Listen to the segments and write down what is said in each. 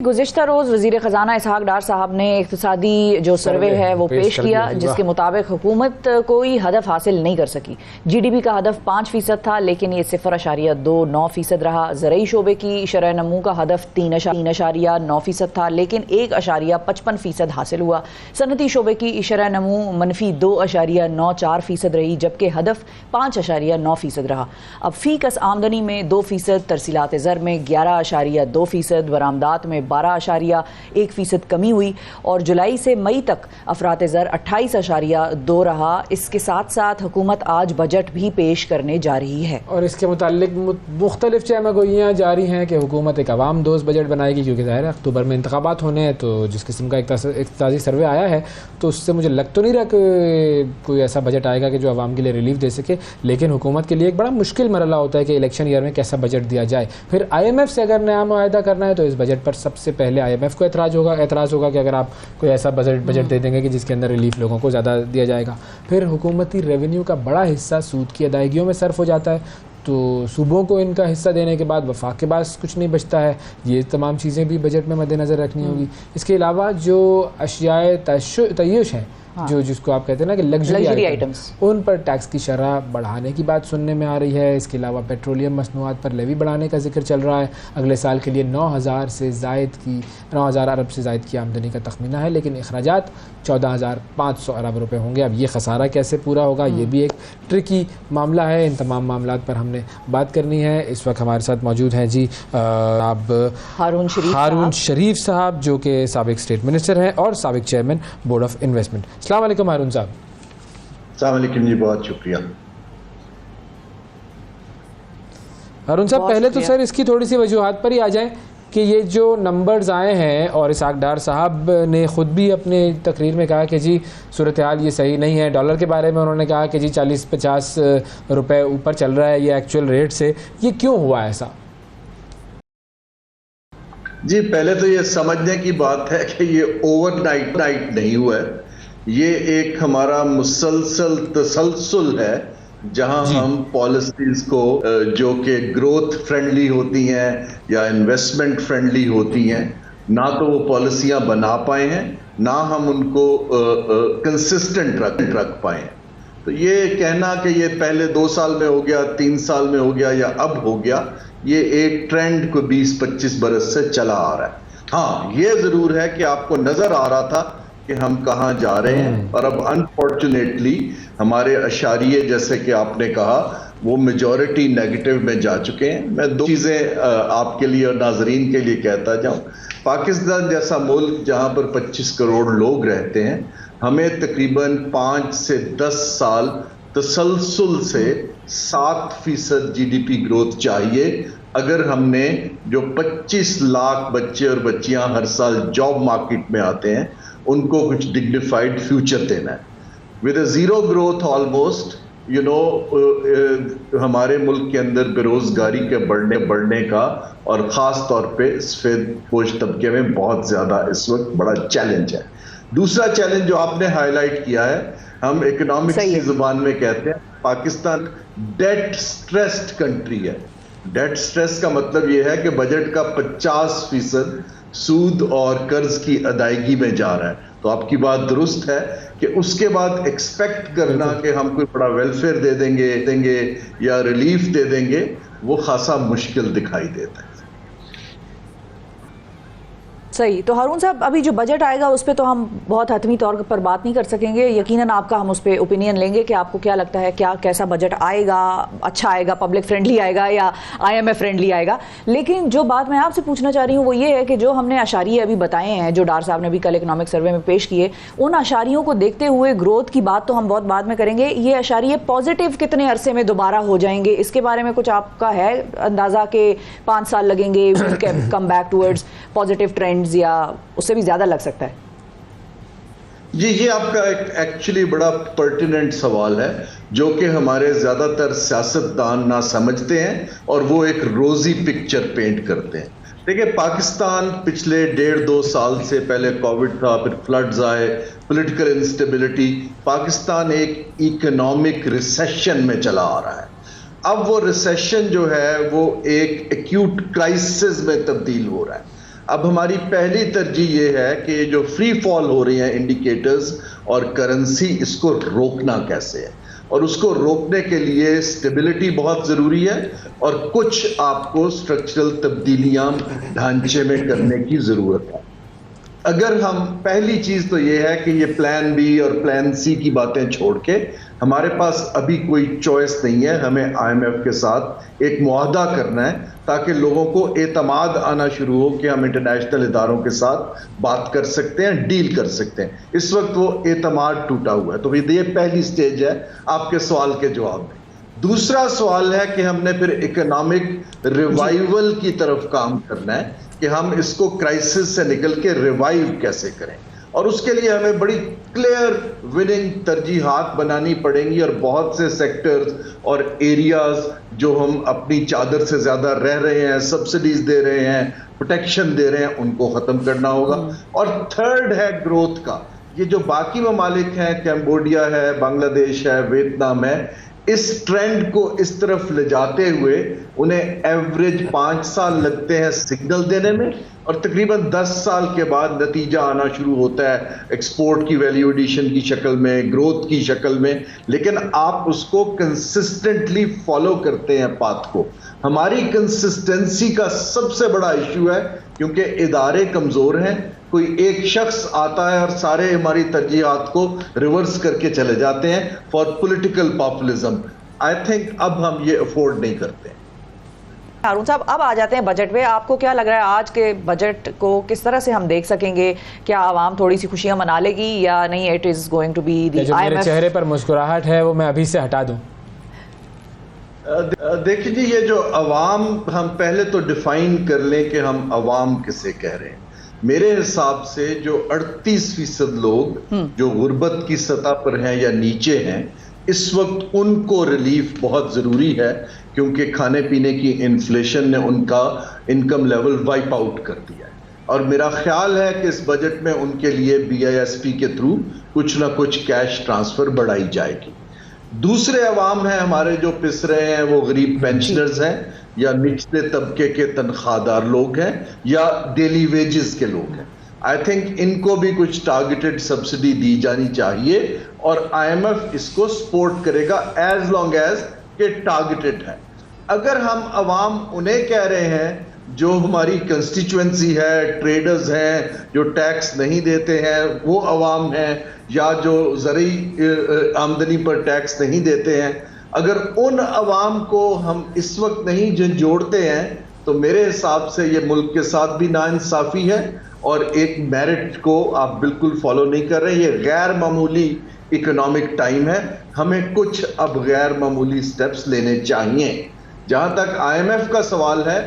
گزشتہ روز وزیر خزانہ اسحاق ڈار صاحب نے اقتصادی جو سروے ہے وہ پیش کیا، جس کے مطابق حکومت کوئی ہدف حاصل نہیں کر سکی۔ جی ڈی پی کا ہدف 5% تھا، لیکن یہ 0.29% رہا۔ زرعی شعبے کی شرح نمو کا ہدف 3.9% تھا، لیکن 1.55% حاصل ہوا۔ صنعتی شعبے کی شرح نمو -2.94% رہی، جبکہ ہدف 5.9% رہا۔ اب فی کس آمدنی میں 2%، ترسیلات زر میں 11.2%، برآمدات میں 12.1% کمی ہوئی، اور جولائی سے مئی تک افراط زر 28.2 رہا۔ اس کے ساتھ ساتھ حکومت آج بجٹ بھی پیش کرنے جا رہی ہے، اور اس کے متعلق مختلف چہمہ گوئیاں جاری ہیں کہ حکومت ایک عوام دوست بجٹ بنائے گی، کیونکہ ظاہر ہے اکتوبر میں انتخابات ہونے ہیں۔ تو جس قسم کا اقتصادی سروے آیا ہے تو اس سے مجھے لگ تو نہیں رہا کہ کوئی ایسا بجٹ آئے گا کہ جو عوام کے لیے ریلیف دے سکے، لیکن حکومت کے لیے ایک بڑا مشکل مرحلہ ہوتا ہے کہ الیکشن ایئر میں کیسا بجٹ دیا جائے۔ پھر آئی ایم ایف سے اگر نیا معاہدہ کرنا ہے تو اس بجٹ پر سب سے پہلے آئی ایم ایف کو اعتراض ہوگا کہ اگر آپ کوئی ایسا بجٹ دے دیں گے کہ جس کے اندر ریلیف لوگوں کو زیادہ دیا جائے گا۔ پھر حکومتی ریونیو کا بڑا حصہ سود کی ادائیگیوں میں صرف ہو جاتا ہے، تو صوبوں کو ان کا حصہ دینے کے بعد وفاق کے پاس کچھ نہیں بچتا ہے۔ یہ تمام چیزیں بھی بجٹ میں مد نظر رکھنی ہوگی۔ اس کے علاوہ جو اشیاء تعیش ہیں، جس کو آپ کہتے ہیں نا کہ لگژری آئٹمز، ان پر ٹیکس کی شرح بڑھانے کی بات سننے میں آ رہی ہے۔ اس کے علاوہ پیٹرولیم مصنوعات پر لیوی بڑھانے کا ذکر چل رہا ہے۔ اگلے سال کے لیے 9,000 ارب سے زائد کی آمدنی کا تخمینہ ہے، لیکن اخراجات 14,500 ارب روپے ہوں گے۔ اب یہ خسارہ کیسے پورا ہوگا، یہ بھی ایک ٹرکی معاملہ ہے۔ ان تمام معاملات پر ہم نے بات کرنی ہے۔ اس وقت ہمارے ساتھ موجود ہیں آپ ہارون شریف صاحب، جو کہ سابق اسٹیٹ منسٹر ہیں اور سابق چیئرمین بورڈ آف انویسٹمنٹ۔ السلام علیکم ہارون صاحب۔ السلام علیکم جی، بہت شکریہ۔ ہارون صاحب، پہلے تو سر اس کی تھوڑی سی وجوہات پر ہی آ جائیں کہ یہ جو نمبرز آئے ہیں، اور اسحاق ڈار صاحب نے خود بھی اپنے تقریر میں کہا کہ جی صورتحال یہ صحیح نہیں ہے۔ ڈالر کے بارے میں انہوں نے کہا کہ جی 40-50 روپے اوپر چل رہا ہے یہ ایکچوئل ریٹ سے۔ یہ کیوں ہوا ایسا؟ جی پہلے تو یہ سمجھنے کی بات ہے کہ یہ اوور نائٹ نہیں ہوا ہے، یہ ایک ہمارا مسلسل تسلسل ہے جہاں ہم پالیسیز کو جو کہ گروتھ فرینڈلی ہوتی ہیں یا انویسٹمنٹ فرینڈلی ہوتی ہیں، نہ تو وہ پالیسیاں بنا پائے ہیں، نہ ہم ان کو کنسسٹنٹ رکھ پائے ہیں۔ تو یہ کہنا کہ یہ پہلے 2 سال میں ہو گیا، 3 سال میں ہو گیا یا اب ہو گیا، یہ ایک ٹرینڈ کو 20-25 برس سے چلا آ رہا ہے۔ ہاں یہ ضرور ہے کہ آپ کو نظر آ رہا تھا کہ ہم کہاں جا رہے ہیں، اور اب انفارچونیٹلی ہمارے اشاریے جیسے کہ آپ نے کہا وہ میجورٹی نیگیٹو میں جا چکے ہیں۔ میں 2 چیزیں آپ کے لیے اور ناظرین کے لیے کہتا جاؤں۔ پاکستان جیسا ملک جہاں پر 25 کروڑ لوگ رہتے ہیں، ہمیں تقریباً 5 سے 10 سال تسلسل سے 7% جی ڈی پی گروتھ چاہیے، اگر ہم نے جو 25 لاکھ بچے اور بچیاں ہر سال جاب مارکیٹ میں آتے ہیں ان کو کچھ ڈگنیفائڈ فیوچر دینا ہے۔ With a zero growth almost ہمارے ملک کے اندر بے روزگاری کے بڑھنے کا اور خاص طور پہ سفید پوش طبقے میں بہت زیادہ اس وقت بڑا چیلنج ہے۔ دوسرا چیلنج جو آپ نے ہائی لائٹ کیا ہے، ہم اکنامکس کی زبان میں کہتے ہیں پاکستان ڈیٹ سٹریسڈ کنٹری ہے۔ ڈیٹ سٹریس کا مطلب یہ ہے کہ بجٹ کا 50% سود اور قرض کی ادائیگی میں جا رہا ہے۔ تو آپ کی بات درست ہے کہ اس کے بعد ایکسپیکٹ کرنا کہ ہم کوئی بڑا ویلفیئر دے دیں گے یا ریلیف دے دیں گے، وہ خاصا مشکل دکھائی دیتا ہے۔ صحیح۔ تو ہارون صاحب، ابھی جو بجٹ آئے گا اس پہ تو ہم بہت حتمی طور پر بات نہیں کر سکیں گے، یقیناً آپ کا ہم اس پہ اوپینین لیں گے کہ آپ کو کیا لگتا ہے کیسا بجٹ آئے گا، اچھا آئے گا، پبلک فرینڈلی آئے گا یا آئی ایم ایف فرینڈلی آئے گا۔ لیکن جو بات میں آپ سے پوچھنا چاہ رہی ہوں وہ یہ ہے کہ جو ہم نے اشاریے ابھی بتائے ہیں، جو ڈار صاحب نے بھی کل اکنامک سروے میں پیش کیے، ان اشاریوں کو دیکھتے ہوئے گروتھ کی بات تو ہم بہت بعد میں کریں گے، یہ اشاریے پازیٹیو کتنے عرصے میں دوبارہ ہو جائیں گے، اس کے بارے میں کچھ آپ کا ہے اندازہ کہ 5 سال لگیں گے come back towards positive trends, یا اس سے بھی زیادہ لگ سکتا ہے؟ جی یہ آپ کا ایکچولی بڑا پرٹیننٹ سوال ہے جو کہ ہمارے زیادہ تر سیاستدان نہ سمجھتے ہیں اور وہ ایک روزی پکچر پینٹ کرتے ہیں۔ دیکھیں پاکستان پچھلے 1.5-2 سال سے، پہلے کووڈ تھا، پھر فلڈز آئے، پولیٹیکل انسٹیبلٹی، پاکستان ایک اکنامک ریسیشن میں چلا آ رہا ہے۔ اب وہ ریسیشن جو ہے وہ ایک ایکیوٹ کرائسس میں تبدیل ہو رہا ہے۔ اب ہماری پہلی ترجیح یہ ہے کہ یہ جو فری فال ہو رہی ہیں انڈیکیٹرز اور کرنسی، اس کو روکنا کیسے ہے، اور اس کو روکنے کے لیے سٹیبلٹی بہت ضروری ہے اور کچھ آپ کو اسٹرکچرل تبدیلیاں ڈھانچے میں کرنے کی ضرورت ہے۔ اگر ہم پہلی چیز تو یہ ہے کہ یہ پلان بی اور پلان سی کی باتیں چھوڑ کے ہمارے پاس ابھی کوئی چوائس نہیں ہے، ہمیں آئی ایم ایف کے ساتھ ایک معاہدہ کرنا ہے تاکہ لوگوں کو اعتماد آنا شروع ہو کہ ہم انٹرنیشنل اداروں کے ساتھ بات کر سکتے ہیں، ڈیل کر سکتے ہیں۔ اس وقت وہ اعتماد ٹوٹا ہوا ہے، تو یہ پہلی سٹیج ہے آپ کے سوال کے جواب میں۔ دوسرا سوال ہے کہ ہم نے پھر اکنامک ریوائیول کی طرف کام کرنا ہے کہ ہم اس کو کرائسس سے نکل کے ریوائیو کیسے کریں، اور اس کے لیے ہمیں بڑی کلیئر وننگ ترجیحات بنانی پڑیں گی، اور بہت سے سیکٹرز اور ایریاز جو ہم اپنی چادر سے زیادہ رہ رہے ہیں، سبسڈیز دے رہے ہیں، پروٹیکشن دے رہے ہیں، ان کو ختم کرنا ہوگا۔ اور تھرڈ ہے گروتھ کا۔ یہ جو باقی ممالک ہیں، کمبوڈیا ہے، بنگلہ دیش ہے، ویتنام ہے، اس ٹرینڈ کو اس طرف لے جاتے ہوئے انہیں ایوریج 5 سال لگتے ہیں سگنل دینے میں، اور تقریباً 10 سال کے بعد نتیجہ آنا شروع ہوتا ہے ایکسپورٹ کی ویلیو ایڈیشن کی شکل میں، گروتھ کی شکل میں، لیکن آپ اس کو کنسسٹنٹلی فالو کرتے ہیں پاتھ کو۔ ہماری کنسسٹنسی کا سب سے بڑا ایشو ہے، کیونکہ ادارے کمزور ہیں، کوئی ایک شخص آتا ہے اور سارے ہماری ترجیحات کو ریورس کر کے چلے جاتے ہیں for political populism. I think اب ہم یہ افورڈ نہیں کرتے۔ ہارون صاحب، اب آ جاتے ہیں بجٹ پہ۔ آپ کو کیا لگ رہا ہے آج کے بجٹ کو کس طرح سے ہم دیکھ سکیں گے؟ کیا عوام تھوڑی سی خوشیاں منا لے گی یا نہیں؟ It is going to be the جو میرے چہرے پر مسکراہٹ ہے وہ میں ابھی سے ہٹا دوں۔ دیکھیں جی، یہ جو عوام، ہم پہلے تو ڈیفائن کر لیں کہ ہم عوام کسے کہہ رہے ہیں۔ میرے حساب سے جو 38% لوگ جو غربت کی سطح پر ہیں یا نیچے ہیں، اس وقت ان کو ریلیف بہت ضروری ہے، کیونکہ کھانے پینے کی انفلیشن نے ان کا انکم لیول وائپ آؤٹ کر دیا ہے۔ اور میرا خیال ہے کہ اس بجٹ میں ان کے لیے BISP کے تھرو کچھ نہ کچھ کیش ٹرانسفر بڑھائی جائے گی۔ دوسرے عوام ہیں ہمارے جو پس رہے ہیں، وہ غریب پینشنرز ہیں، یا نچلے طبقے کے تنخواہ دار لوگ ہیں، یا ڈیلی ویجز کے لوگ ہیں۔ آئی تھنک ان کو بھی کچھ ٹارگیٹڈ سبسڈی دی جانی چاہیے، اور IMF اس کو سپورٹ کرے گا ایز لانگ ایز کہ ٹارگیٹڈ ہے۔ اگر ہم عوام انہیں کہہ رہے ہیں جو ہماری کنسٹیچوئنسی ہے، ٹریڈرز ہیں جو ٹیکس نہیں دیتے ہیں وہ عوام ہیں، یا جو زرعی آمدنی پر ٹیکس نہیں دیتے ہیں، اگر ان عوام کو ہم اس وقت نہیں جھنجھوڑتے ہیں تو میرے حساب سے یہ ملک کے ساتھ بھی ناانصافی ہے، اور ایک میرٹ کو آپ بالکل فالو نہیں کر رہے۔ یہ غیر معمولی اکنامک ٹائم ہے، ہمیں کچھ اب غیر معمولی سٹیپس لینے چاہیے۔ جہاں تک IMF کا سوال ہے،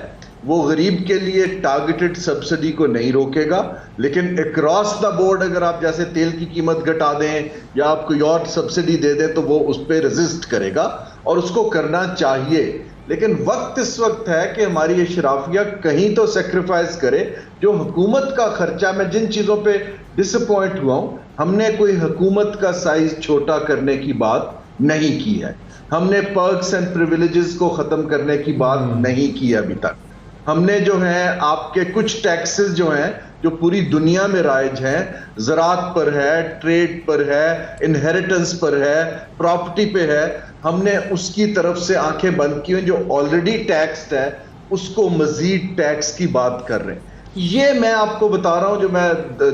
وہ غریب کے لیے ٹارگیٹڈ سبسڈی کو نہیں روکے گا، لیکن اکراس دا بورڈ اگر آپ جیسے تیل کی قیمت گھٹا دیں یا آپ کوئی اور سبسڈی دے دیں تو وہ اس پہ ریزسٹ کرے گا، اور اس کو کرنا چاہیے۔ لیکن وقت اس وقت ہے کہ ہماری اشرافیہ کہیں تو سیکریفائز کرے۔ جو حکومت کا خرچہ، میں جن چیزوں پہ ڈس اپوائنٹ ہوا ہوں، ہم نے کوئی حکومت کا سائز چھوٹا کرنے کی بات نہیں کی ہے، ہم نے پرکس اینڈ پریویلیجز کو ختم کرنے کی بات نہیں کی ابھی تک۔ ہم نے جو ہے آپ کے کچھ ٹیکسز جو ہیں جو پوری دنیا میں رائج ہیں، زراعت پر ہے، ٹریڈ پر ہے، انہیریٹنس پر ہے، پراپرٹی پہ ہے، ہم نے اس کی طرف سے آنکھیں بند کی ہیں۔ جو آلریڈی ٹیکسڈ ہے اس کو مزید ٹیکس کی بات کر رہے ہیں۔ یہ میں آپ کو بتا رہا ہوں، جو میں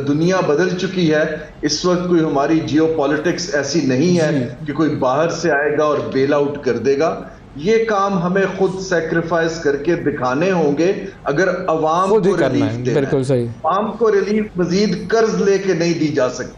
دنیا بدل چکی ہے، اس وقت کوئی ہماری جیو پالیٹکس ایسی نہیں ہے کہ کوئی باہر سے آئے گا اور بیل آؤٹ کر دے گا۔ یہ کام ہمیں خود سیکریفائز کر کے دکھانے ہوں گے اگر عوام کو ریلیف دینا ہے۔ بالکل صحیح، عوام کو ریلیف مزید قرض لے کے نہیں دی جا سکتی۔